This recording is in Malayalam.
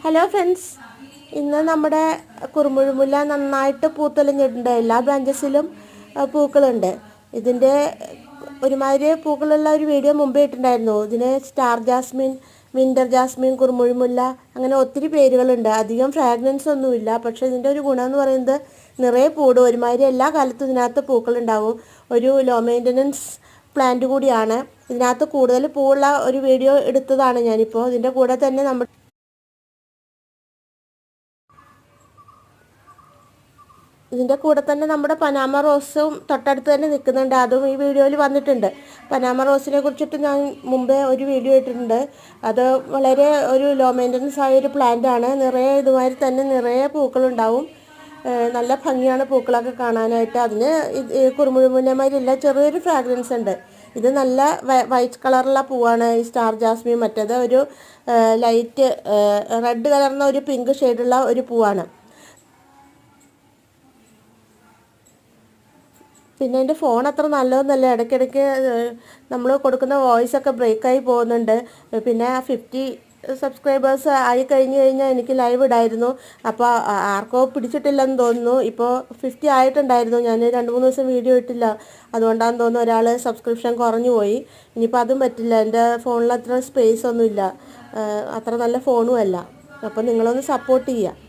ഹലോ ഫ്രണ്ട്സ്, ഇന്ന് നമ്മുടെ കുറുമുഴുമുല്ല നന്നായിട്ട് പൂത്തൊലിഞ്ഞിട്ടുണ്ട്. എല്ലാ ബ്രാഞ്ചസിലും പൂക്കളുണ്ട്. ഇതിൻ്റെ ഒരുമാതിരി പൂക്കളുള്ള ഒരു വീഡിയോ മുമ്പേ ഇട്ടിട്ടുണ്ടായിരുന്നു. ഇതിന് സ്റ്റാർ ജാസ്മിൻ, വിൻ്റർ ജാസ്മിൻ, കുറുമുഴുമുല്ല അങ്ങനെ ഒത്തിരി പേരുകളുണ്ട്. അധികം ഫ്രാഗ്രൻസ് ഒന്നുമില്ല. പക്ഷേ ഇതിൻ്റെ ഒരു ഗുണം എന്ന് പറയുന്നത് നിറയെ പൂട് ഒരുമാതിരി എല്ലാ കാലത്തും ഇതിനകത്ത് പൂക്കളുണ്ടാവും. ഒരു ലോ മെയിൻ്റനൻസ് പ്ലാന്റ് കൂടിയാണ്. ഇതിനകത്ത് കൂടുതൽ പൂവുള്ള ഒരു വീഡിയോ എടുത്തതാണ് ഞാനിപ്പോൾ. ഇതിൻ്റെ കൂടെ തന്നെ നമ്മുടെ പനാമ റോസും തൊട്ടടുത്ത് തന്നെ നിൽക്കുന്നുണ്ട്. അതും ഈ വീഡിയോയിൽ വന്നിട്ടുണ്ട്. പനാമ റോസിനെ കുറിച്ചിട്ട് ഞാൻ മുമ്പേ ഒരു വീഡിയോ ഇട്ടിട്ടുണ്ട്. അത് വളരെ ഒരു ലോ മെയിൻ്റനൻസ് ആയ ഒരു പ്ലാന്റ് ആണ്. നിറയെ ഇതുമാതിരി തന്നെ നിറയെ പൂക്കളുണ്ടാവും. നല്ല ഭംഗിയാണ് പൂക്കളൊക്കെ കാണാനായിട്ട്. അതിന് കുറുമുഴുമുല്ലമാരില്ല, ചെറിയൊരു ഫ്രാഗ്രൻസ് ഉണ്ട്. ഇത് നല്ല വൈറ്റ് കളറുള്ള പൂവാണ് ഈ സ്റ്റാർ ജാസ്മിൻ. മറ്റേത് ഒരു ലൈറ്റ് റെഡ് കലർന്ന ഒരു പിങ്ക് ഷെയ്ഡുള്ള ഒരു പൂവാണ്. പിന്നെ എൻ്റെ ഫോൺ അത്ര നല്ലതൊന്നുമല്ല. ഇടയ്ക്കിടയ്ക്ക് നമ്മൾ കൊടുക്കുന്ന വോയിസൊക്കെ ബ്രേക്കായി പോകുന്നുണ്ട്. പിന്നെ 50 സബ്സ്ക്രൈബേഴ്സ് ആയി കഴിഞ്ഞാൽ എനിക്ക് ലൈവ് ഇടായിരുന്നു. അപ്പോൾ ആർക്കോ പിടിച്ചിട്ടില്ലെന്ന് തോന്നുന്നു. ഇപ്പോൾ 50 ആയിട്ടുണ്ടായിരുന്നു. ഞാൻ 2-3 ദിവസം വീഡിയോ ഇട്ടില്ല. അതുകൊണ്ടാണെന്ന് തോന്നുന്നു ഒരാൾ സബ്സ്ക്രിപ്ഷൻ കുറഞ്ഞു പോയി. ഇനിയിപ്പോൾ അതും പറ്റില്ല. എൻ്റെ ഫോണിൽ അത്ര സ്പേസ് ഒന്നുമില്ല, അത്ര നല്ല ഫോണും അല്ല. അപ്പോൾ നിങ്ങളൊന്ന് സപ്പോർട്ട് ചെയ്യുക.